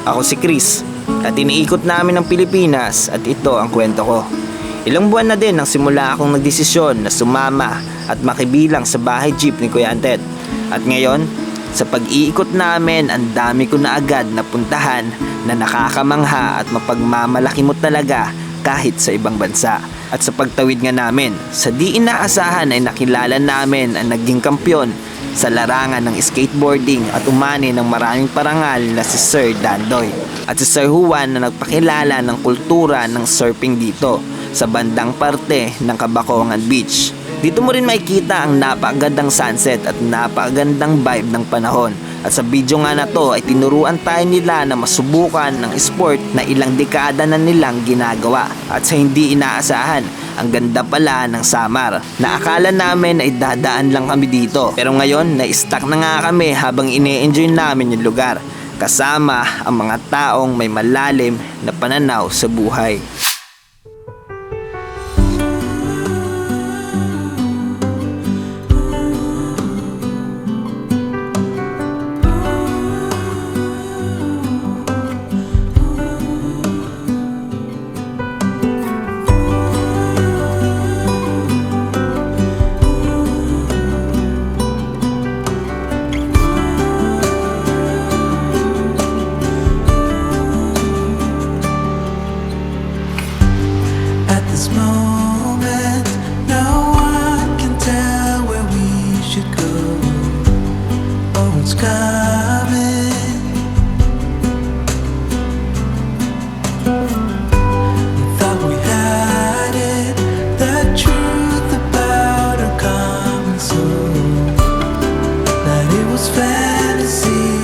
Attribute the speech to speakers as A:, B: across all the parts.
A: Ako si Chris at iniikot namin ang Pilipinas at ito ang kwento ko. Ilang buwan na din nang simula akong nagdesisyon na sumama at makibilang sa bahay jeep ni Kuya Antet. At ngayon, sa pag-iikot namin, ang dami ko na agad napuntahan na nakakamangha at mapagmamalaki mo talaga kahit sa ibang bansa. At sa pagtawid nga namin, sa di inaasahan ay nakilala namin ang naging kampyon sa larangan ng skateboarding at umani ng maraming parangal na si Sir Dandoy at si Sir Juan na nagpakilala ng kultura ng surfing dito sa bandang parte ng Cabacongan Beach. Dito mo rin makikita ang napakagandang sunset at napakagandang vibe ng panahon. At sa video nga na to ay tinuruan tayo nila na masubukan ng sport na ilang dekada na nilang ginagawa. At sa hindi inaasahan, ang ganda pala ng Samar na akala namin ay dadaan lang kami dito. Pero ngayon, na-stuck na nga kami habang ine-enjoy namin yung lugar. Kasama ang mga taong may malalim na pananaw sa buhay.
B: This moment, no one can tell where we should go. Oh, it's coming. We thought we had it, the truth about our common soul. That it was fantasy,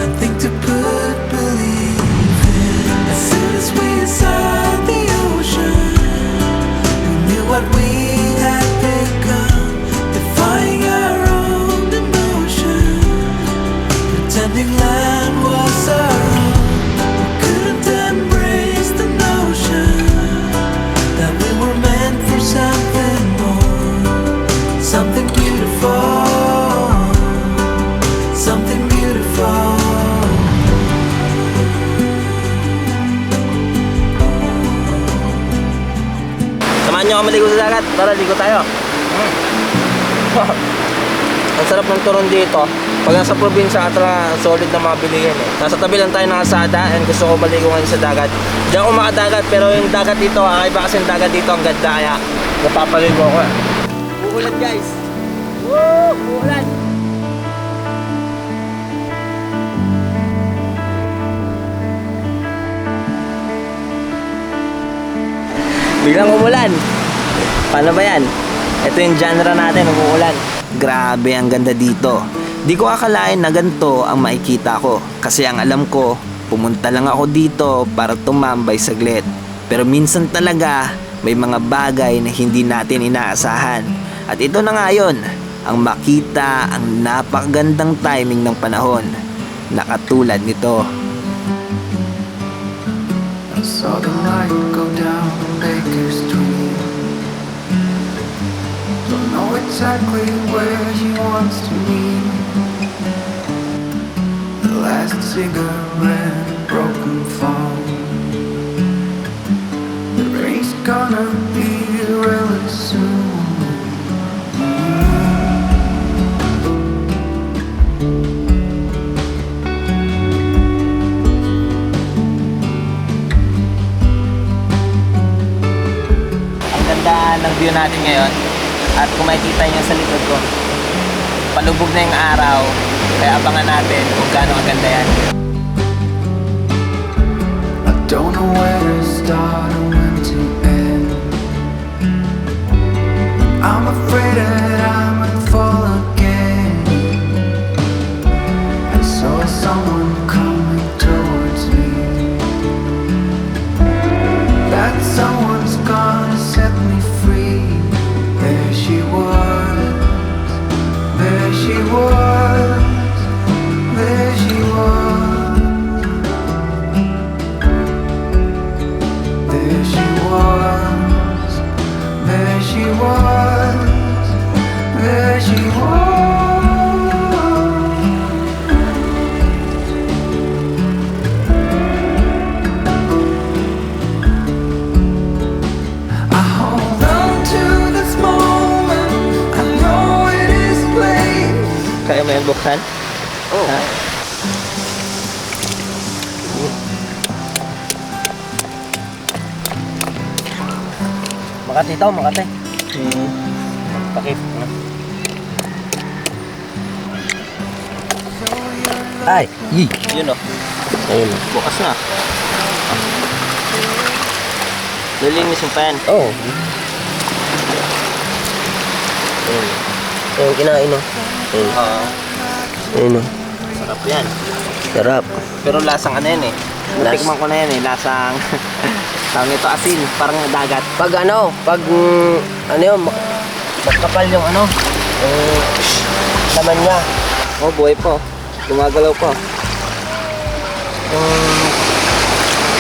B: nothing to put belief in. As soon as we saw what we had become, defying our own emotion, pretending land was our own. We couldn't embrace the notion that we were meant for something more, something beautiful, something beautiful.
A: Samahan nyo ako maligo sa dagat. Tara, ligo tayo. Ang sarap ng turon dito. Pag nasa probinsya, solid na mga bilihin eh. Nasa tabi lang tayo ng kalsada and gusto ko maligo ngayon sa dagat. Diyan ako makadagat pero yung dagat dito, iba kasi yung dagat dito ang ganda kaya napapaligo ako eh. Uulan guys. Woo! Uulan! Biglang umulan. Paano ba yan? Ito yung genre natin, umuulan. Grabe, ang ganda dito. Di ko akalain na ganito ang makikita ko. Kasi ang alam ko, pumunta lang ako dito para tumambay saglit. Pero minsan talaga, may mga bagay na hindi natin inaasahan. At ito na nga yun, ang makita ang napakagandang timing ng panahon. Nakatulad nito.
B: I saw the light go down Baker Street. Don't know exactly where he wants to meet. The last cigarette, broken phone. The rain's gonna be really soon.
A: Ng view natin ngayon at kung makikita nyo sa likod ko, palubog na yung araw kaya abangan natin kung gaano kaganda yan.
B: I don't know where to start or when to end. I'm afraid that I might fall again. I saw someone coming towards me. That someone's gonna set me free. There she was, there she was, there she was.
A: Fan?
C: Oo.
A: Ha?
C: Makati ito, Makati.
A: Hmm.
C: Pakip. Ay,
A: Yun o.
C: ayun.
A: Bukas na. Nalinis yung pan.
C: Oo. Ayun. Ayun, kinain o. Ayun.
A: Oo.
C: Ayun o.
A: Sarap yan.
C: Sarap.
A: Pero lasang ano yan eh. Natikman ko na yan eh. Lasang... Tawag nito asin. Parang dagat.
C: Pag ano yun, magkapal yung ano, yung laman niya.
A: Oh, buhay po. Gumagalaw po.
C: Yung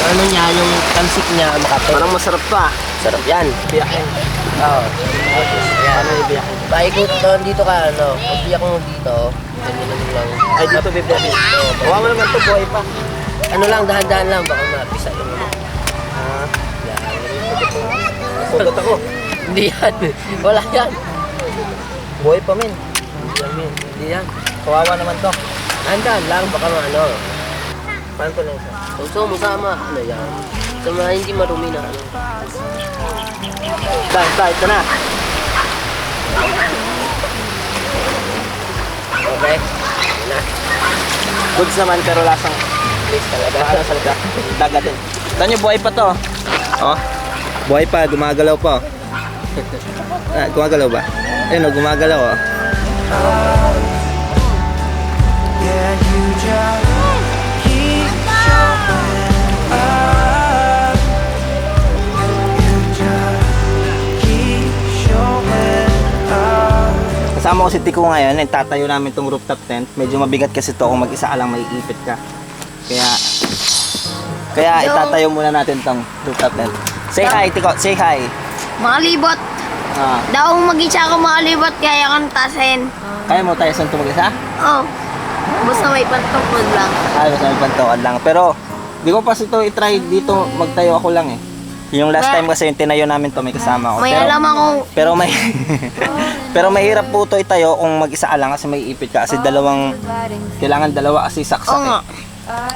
C: ano niya, yung tansik niya, makapal.
A: Parang masarap pa.
C: Sarap yan.
A: Biyakin.
C: Oo.
A: Paano yung biyakin?
C: Paikot dito ka, ano, pag biyak mo dito, ganyan lang.
A: Ay, dito bibiyakin. Kawawa naman to, buhay pa.
C: Ano lang, dahan-dahan lang, baka mapisa yung ano.
A: Ah,
C: Yan.
A: sugat ako.
C: Hindi yan. Wala yan.
A: Buhay pa, men.
C: Hindi yan.
A: Kawawa naman to.
C: Dahan-dahan lang, baka ano.
A: Paano to lang siya?
C: Gusto mo sama, ano yan. Sa mga hindi marumi na ano.
A: Ito na.
C: Okay? Yan na.
A: Goods naman, pero lasang
C: Please talaga.
A: Paano salga? Dagat din. Tignan nyo, buhay pa to. Oh, buhay pa, gumagalaw pa. Gumagalaw ba? Ayun o, gumagalaw oh.
B: Yeah, you just keep showing up. You just keep showing up.
A: Kasama ko si Tico ngayon, tatayo namin tong rooftop tent. Medyo mabigat kasi to kung mag-isa ka lang maiipit ka. Kaya itatayo muna natin tong rooftop tent. Say hi, Tico. Say hi.
D: Makalibot.
A: Ah,
D: Daw mag-isa ako makalibot kaya kang tasin.
A: kaya mo tayo saan mag-isa?
D: Oh. Basta may pantungkod lang.
A: Ay, basta may pantukan lang. Pero, di ko pa ito i-try dito. Magtayo ako lang eh. Yung last time kasi yung tinayo namin to, may kasama ako.
D: May alam ako.
A: Pero may pero mahirap po to itayo kung mag-isa ka lang kasi may ipit ka kasi kailangan dalawa kasi saksak
D: Oo nga.
A: eh.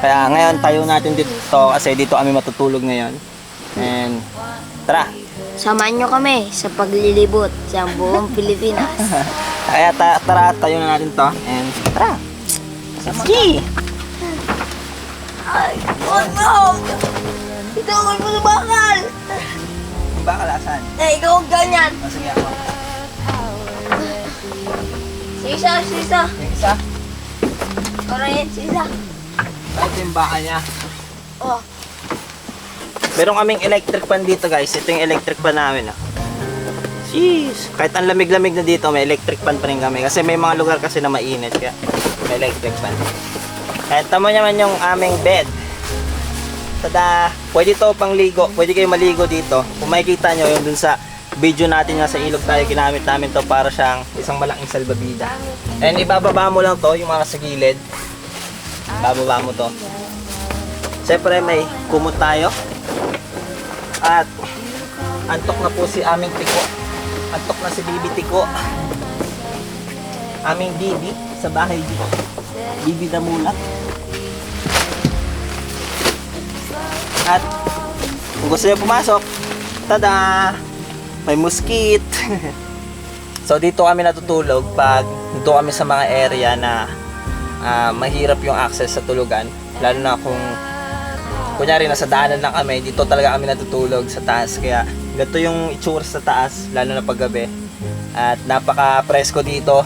A: Kaya ngayon tayo natin dito kasi dito kami matutulog ngayon. And tara.
D: Samahan nyo kami sa paglilibot sa buong Pilipinas.
A: Kaya tara tayo na natin to and tara. Sige.
D: Ay, oh no! Ito ako yung bakal!
A: Yung bakal asan?
D: Eh, ikaw ganyan.
A: Oh, sige ako.
D: Sisa.
A: Yung isa.
D: Parang yan, sisa.
A: Ito yung bakal niya.
D: Oh.
A: Meron kaming electric fan dito guys. Ito yung electric fan namin. Jeez. Kahit ang lamig-lamig na dito, may electric fan pa rin kami. Kasi may mga lugar kasi na mainit. Kaya may electric fan. Kahit tamo naman yung aming bed. Tada! Pwede to pang ligo. Pwede kayo maligo dito. Kung makikita nyo yung dun sa video natin nga sa ilog tayo, ginamit namin to para siyang isang malaking salbabida. And ibababa mo lang to, yung mga sa gilid. Bababa mo to. Siyempre may kumot tayo. At antok na po si aming Tiko. Antok na si Bibi Tiko. Aming Bibi sa bahay dito. Bibi Damula. At kung gusto nyo pumasok, tada! May muskit. So dito kami natutulog pag dito kami sa mga area na mahirap yung access sa tulugan. Lalo na kung kunyari nasa daanan lang kami, dito talaga kami natutulog sa taas. Kaya ganito yung itsura sa taas, lalo na paggabi. At napaka-presko dito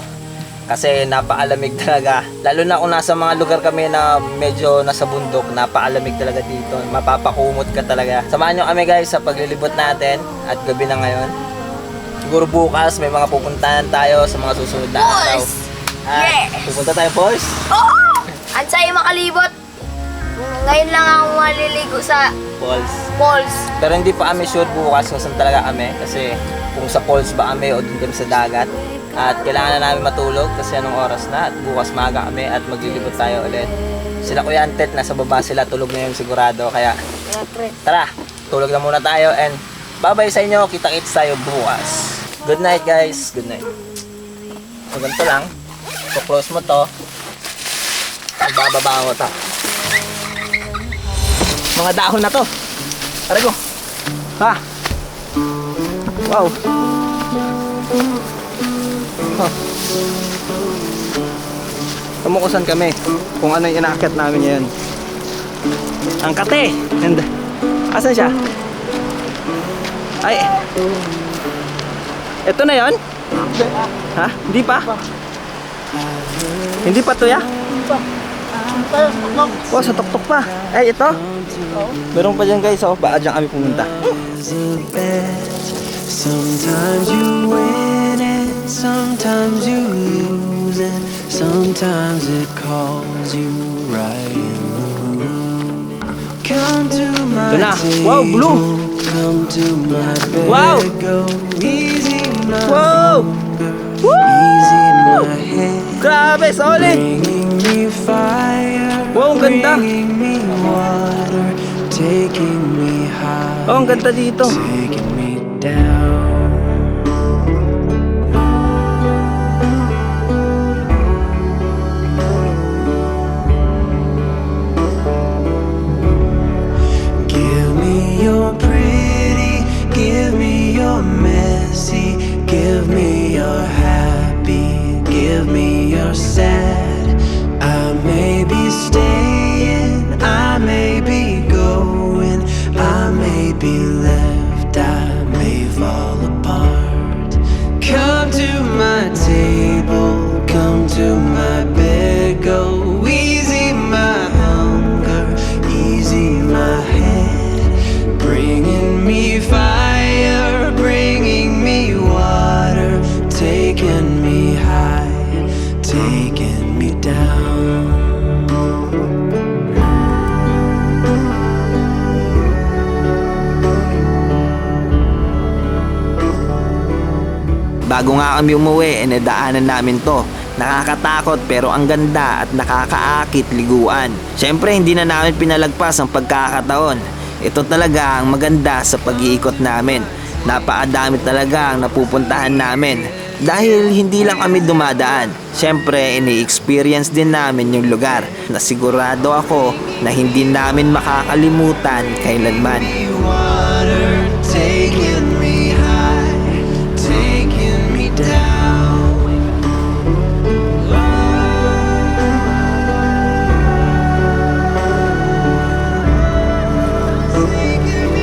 A: kasi napakalamig talaga. Lalo na kung nasa mga lugar kami na medyo nasa bundok, napakalamig talaga dito. Mapapakumot ka talaga. Samahan nyo kami guys sa paglilibot natin at gabi na ngayon. Siguro bukas may mga pupuntahan tayo sa mga susunod na araw.
D: Boys!
A: At
D: Yes!
A: pupunta tayo boys.
D: Oh! Ang sayo makalibot. Ngayon lang ako maliligo sa
A: Falls.
D: falls.
A: Pero hindi pa kami sure bukas kung saan talaga kami kasi kung sa falls ba kami o dun kami sa dagat. At kailangan na namin matulog kasi anong oras na at bukas maaga kami at maglilibot tayo ulit. Sila Kuya Antet, nasa baba sila, tulog na yun sigurado. Kaya tara, tulog na muna tayo and bye-bye sa inyo. Kita-kits tayo bukas. Good night guys. Good night. So ganito lang. So close mo to. Bababa ko ta. Mga dahon na to. Aray ko. Ha? Wow. Oh. Tumukusan kami kung ano yung inaakyat namin ngayon. Ang kate. And, asan siya? Ay. Ito na yon? Ha? Hindi pa? Hindi pa to ya? Wow, sa tuktok pa. Ay, ito? Meron pa dyan guys. Oh, baka dyan kami pumunta.
B: Sometimes you win it, sometimes you lose it, sometimes it calls you right in the room. Come to my
A: Ito na.
B: table,
A: Wow, blue.
B: come to my bed,
A: Wow.
B: go easy my
A: Wow!
B: hunger, easy my head,
A: Grabe, solid!
B: bringing me fire,
A: Wow, ang ganda.
B: bringing me water, taking me high,
A: Oh, ang ganda dito.
B: taking me down. Give me your pretty, give me your messy, give me your happy, give me your sad. I may be staying, I may be going, I may be left, I may fall apart. Come to my table, come to my bed, go easy my hunger, easy my head, bringing me fire, bringing me water, taking me high, taking me down.
A: Bago nga kami umuwi, nadaanan namin to. Nakakatakot pero ang ganda at nakakaakit liguan. Siyempre hindi na namin pinalagpas ang pagkakataon. Ito talaga ang maganda sa pag-iikot namin. Napakadami talaga ang napupuntahan namin. Dahil hindi lang kami dumadaan. Siyempre ini-experience din namin yung lugar na sigurado ako na hindi namin makakalimutan kailanman.
B: Water taking me high, taking me down. Taking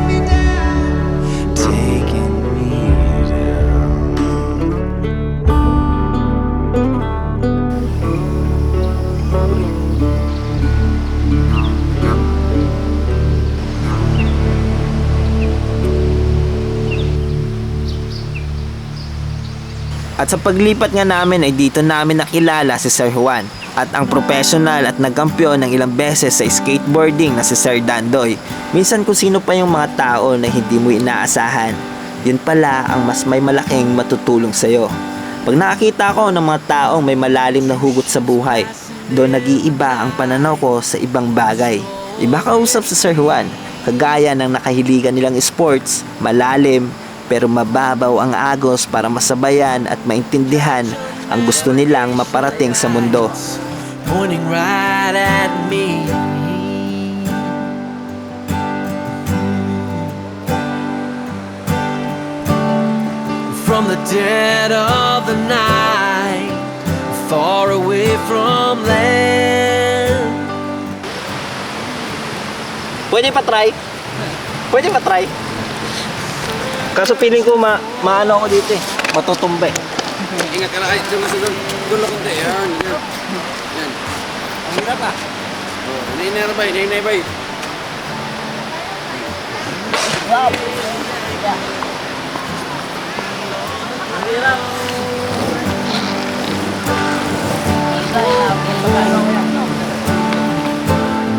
B: me down. Taking me down.
A: At sa paglipat nga namin ay dito namin nakilala si Sir Juan at ang professional at nagkampiyon ng ilang beses sa skateboarding na si Sir Dandoy. Minsan kung sino pa yung mga tao na hindi mo inaasahan, yun pala ang mas may malaking matutulong sa'yo. Pag nakakita ko ng mga taong may malalim na hugot sa buhay, doon nag-iiba ang pananaw ko sa ibang bagay. Iba kausap sa Sir Juan, kagaya ng nakahiligan nilang sports, malalim, pero mababaw ang agos para masabayan at maintindihan ang gusto nilang maparating sa mundo.
B: Pointing right at me. From the dead of the night, far away from land.
A: Pwede pa try? Pwede pa try? Kaso feeling ko maano ako dito eh. Matutumba eh.
E: Ingat ka na, ay, doon lang konti. Yan, yan. Yan. Ang hirap ah. Oh, nainay, nainay.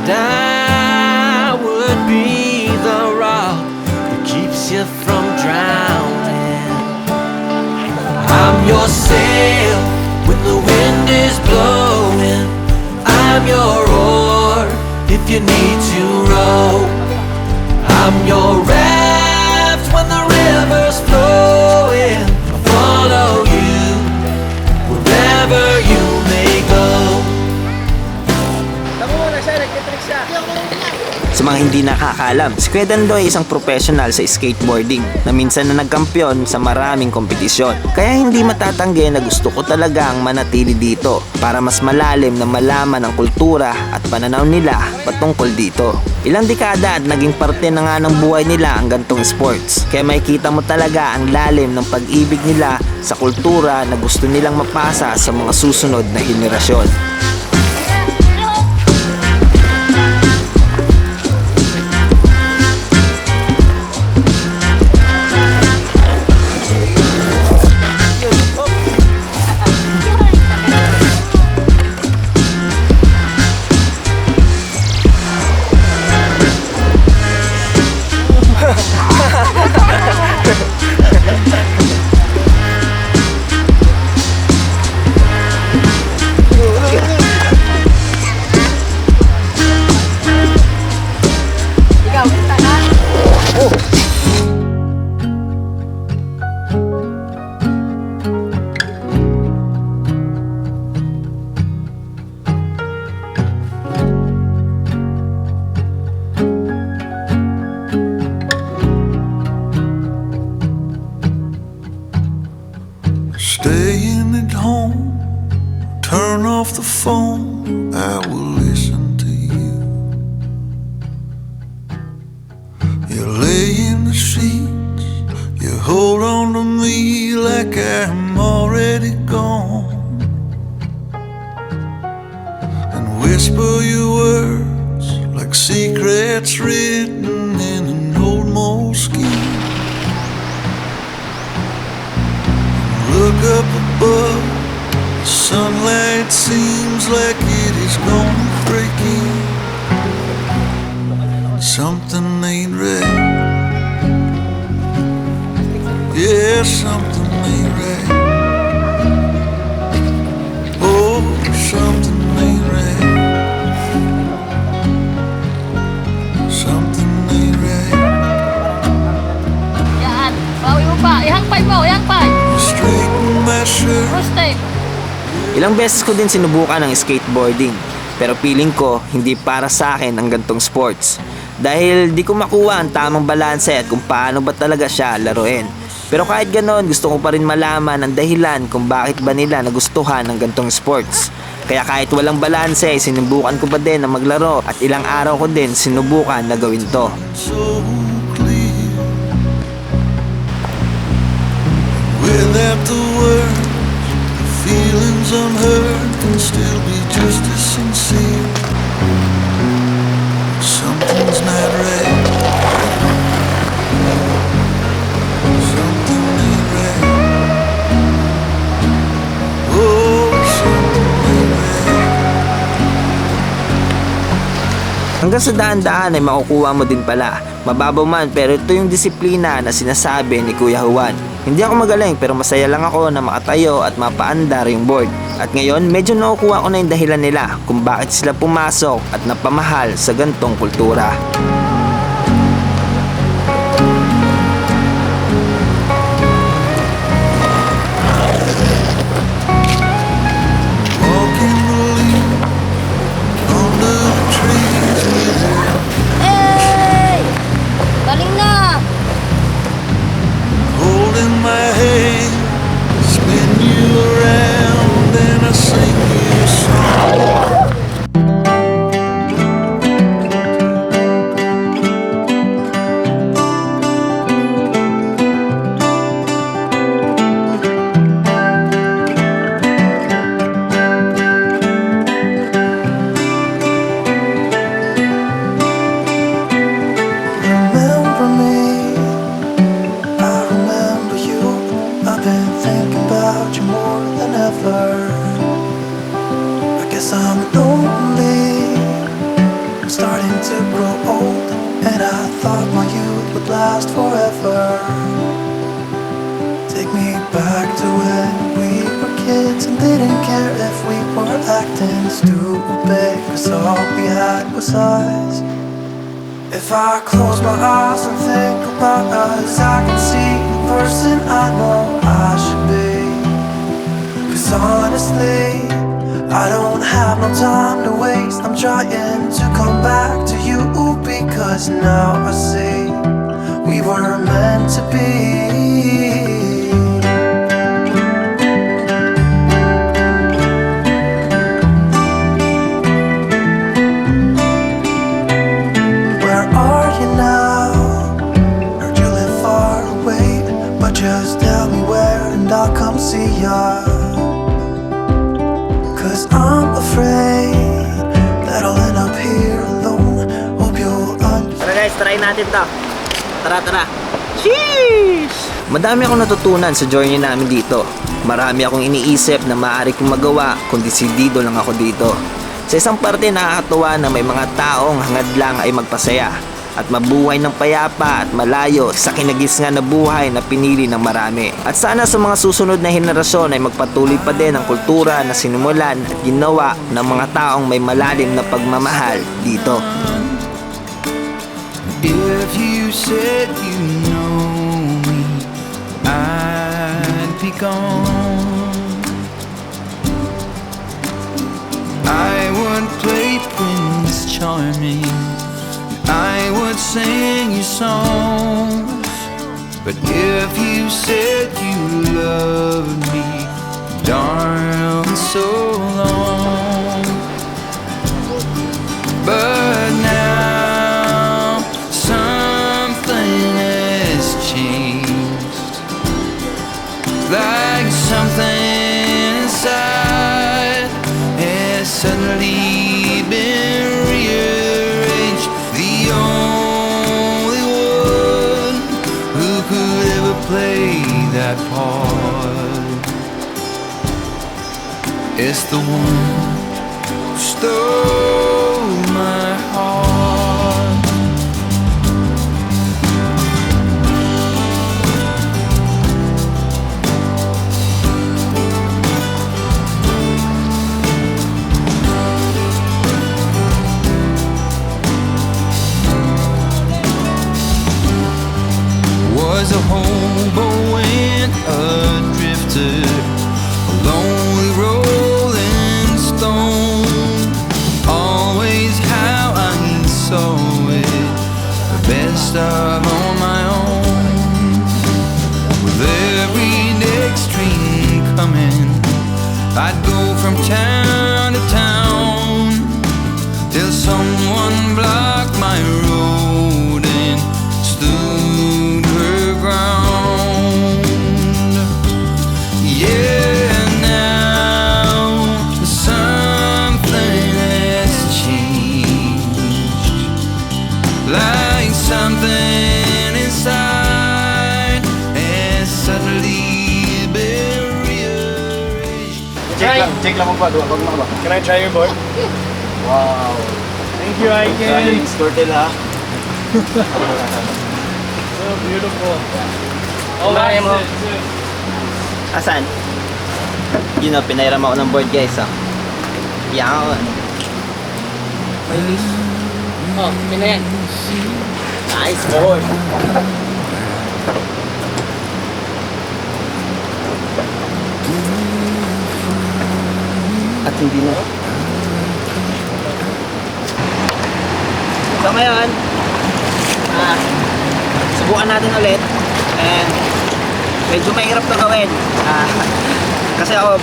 B: And I would be the rock that keeps you from drowning. I'm your sail when the wind is blowing. I'm your oar if you need to row. I'm your raft when the river's
A: mga hindi nakakaalam, si Kuya Dando ay isang professional sa skateboarding na minsan na nagkampiyon sa maraming kompetisyon. Kaya hindi matatanggi na gusto ko talagang manatili dito para mas malalim na malaman ang kultura at pananaw nila patungkol dito. Ilang dekada at naging parte na nga ng buhay nila ang gantong sports. Kaya makikita mo talaga ang lalim ng pag-ibig nila sa kultura na gusto nilang mapasa sa mga susunod na henerasyon.
B: Staying at home, turn off the phone, I will listen to you. You lay in the sheets, you hold on to me like I'm already gone, and whisper your words like secrets written in an old moleskin. Look up above, the sunlight seems like it is gonna break in. Something ain't right. Yeah, something ain't right. Oh, something ain't right. Something ain't right.
F: Yan. Bawi mo pa. Ihangpay mo. Ihangpay.
B: Straighten my shirt.
F: Roste.
A: Ilang beses ko din sinubukan ang skateboarding, pero feeling ko hindi para sa akin ang gantong sports. Dahil di ko makuha ang tamang balanse at kung paano ba talaga siya laruin. Pero kahit ganon, gusto ko pa rin malaman ang dahilan kung bakit ba nila nagustuhan ang gantong sports. Kaya kahit walang balanse, sinubukan ko pa din na maglaro at ilang araw ko din sinubukan na gawin to.
B: So clear without the words, the feelings unheard can still be just as sincere. Something's not right. Something ain't right. Oh, something ain't right.
A: Hanggang sa daan-daan ay makukuha mo din pala. Mababaw man pero ito yung disiplina na sinasabi ni Kuya Juan. Hindi ako magaling pero masaya lang ako na makatayo at mapaandar yung board. At ngayon medyo nakukuha ko na yung dahilan nila kung bakit sila pumasok at napamahal sa gantong kultura.
B: Walking the leaves under the trees with her.
D: Hey! Galing na!
B: Holding my hand, spin you around, and I sing you a song. Remember me, I remember you. I've been thinking about you more than ever. I guess I'm lonely, I'm starting to grow old, and I thought my youth would last forever. Take me back to when we were kids and didn't care if we were acting stupid, 'cause all we had was us. If I close my eyes and think about us, I can see the person I know I should be. 'Cause honestly, I don't have no time to waste. I'm trying to come back to you because 'cause now I see we were meant to be. Where are you now? Heard you live far away, but just tell me where and I'll come see ya. 'Cause I'm afraid that I'll end up here alone. Hope you'll understand.
A: Tara guys, try natin to. Tara. Sheesh! Madami akong natutunan sa journey namin dito. Marami akong iniisip na maaari kong magawa kung desidido lang ako dito. Sa isang parte nakakatuwa na may mga taong hangad lang ay magpasaya at mabuhay ng payapa at malayo sa kinagisnan na buhay na pinili ng marami. At sana sa mga susunod na henerasyon ay magpatuloy pa din ang kultura na sinimulan at ginawa ng mga taong may malalim na pagmamahal dito.
B: If you said you know me, I'd be gone. I would play Prince Charming, I would sing you songs. But if you said you loved me, darling, so long. But now something has changed, like something inside has suddenly been rearranged. The only one who could ever play that part is the one who stole my heart. Was a hobo and a drifter, a lonely rolling stone. Always how I saw it, the best of on my own. With every next train coming, I'd go from town to town, till someone blocked my road and stood her ground. Yeah, now something has changed, like something inside has suddenly been rearranged.
E: Check lang mo ba? Wag mo ba? Can I try your board? Wow. Thank you, Aiken. Squirtle ha. So beautiful. Oh, mo.
A: Asan? Yun o, pinairam ako ng board guys o. Yan.
F: Oh, pinayan.
A: Nice board. At hindi na. So ngayon, subukan natin ulit. And medyo mahirap na gawin. Kasi ako,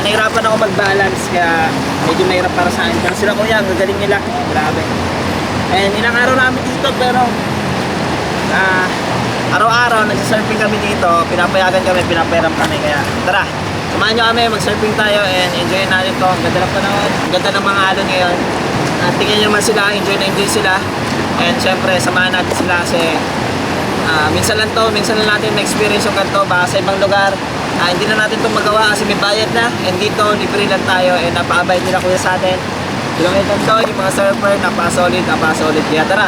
A: nahirapan ako mag-balance. Kaya medyo mahirap para sa akin. Pero sila kuya, gagaling nila. Grabe. And ilang araw namin dito pero araw-araw nagsisurfing kami dito. Pinapayagan kami, pinapairam kami. Kaya tara, samahan nyo kami, mag-surfing tayo and enjoy natin to. Ang ganda ng panahon, ang ganda ng mga alon ngayon. Tingnan nyo naman sila, enjoy na enjoy sila. And syempre, samahan natin sila kasi minsan lang natin ma-experience yung ganito. Baka sa ibang lugar, hindi na natin itong magawa kasi may bayad na. And dito, libre lang tayo and napaabay nila kuya sa atin. Yung ito, yung mga surfer, napaka-solid. Kaya tara,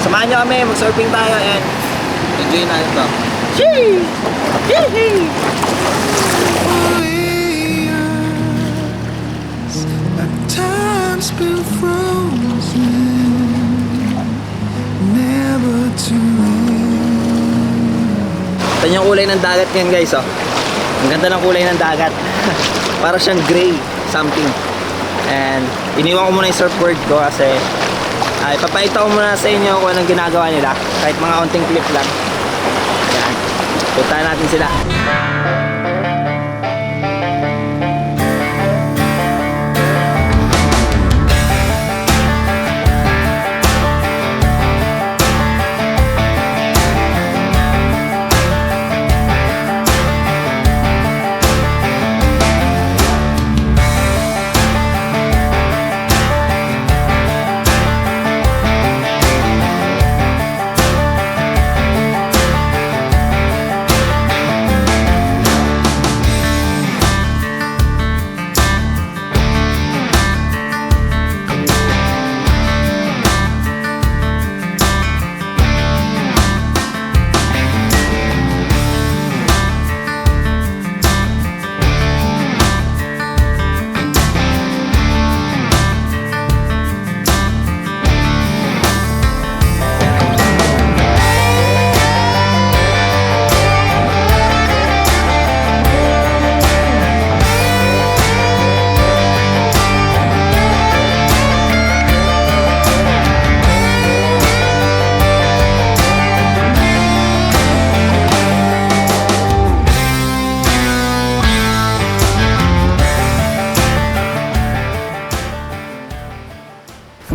A: samahan nyo kami, mag-surfing tayo and enjoy natin to. Sheesh! Yee-hee!
B: Time's been frozen, never to end.
A: Ito yung kulay ng dagat ngayon guys oh. Ang ganda ng kulay ng dagat. Para siyang gray something. And iniwan ko muna yung surfboard ko kasi Ay, papakita ko muna sa inyo kung anong ginagawa nila. Kahit mga konting clip lang. Ayan. Puntahan natin sila.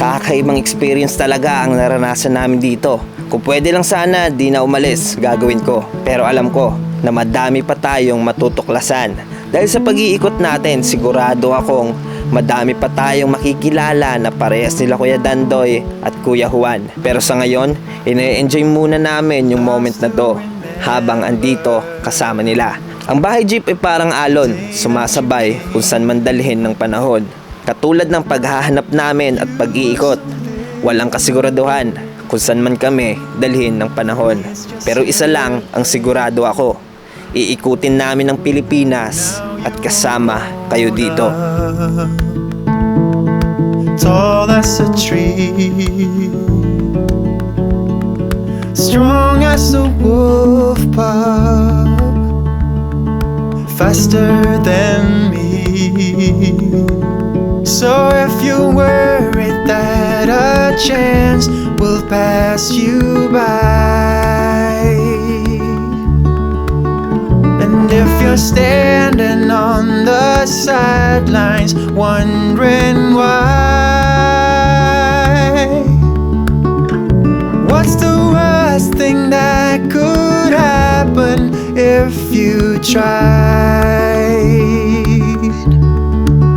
A: Kakaibang experience talaga ang naranasan namin dito. Kung pwede lang sana di na umalis, gagawin ko. Pero alam ko na madami pa tayong matutuklasan. Dahil sa pag-iikot natin, sigurado akong madami pa tayong makikilala na parehas nila Kuya Dandoy at Kuya Juan. Pero sa ngayon, ine-enjoy muna namin yung moment na to habang andito kasama nila. Ang bahay jeep ay parang alon, sumasabay kung saan man dalhin ng panahon. Katulad ng paghahanap namin at pag-iikot, walang kasiguraduhan kung saan man kami dalhin ng panahon. Pero isa lang ang sigurado ako, iikutin namin ang Pilipinas at kasama kayo dito.
B: Tall as a tree, strong as a wolf pup, faster than me. So if you're worried that a chance will pass you by, and if you're standing on the sidelines wondering why, what's the worst thing that could happen if you tried?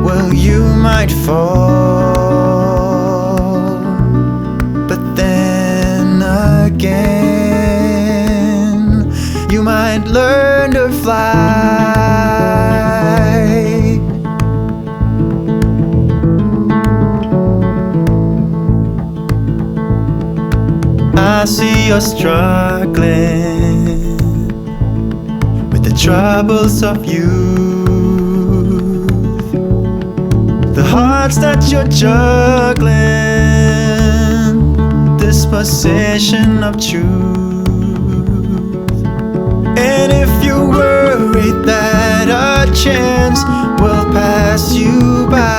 B: Well, you might fall, but then again, you might learn to fly. I see you're struggling with the troubles of youth, the hearts that you're juggling, this possession of truth. And if you're worried that a chance will pass you by,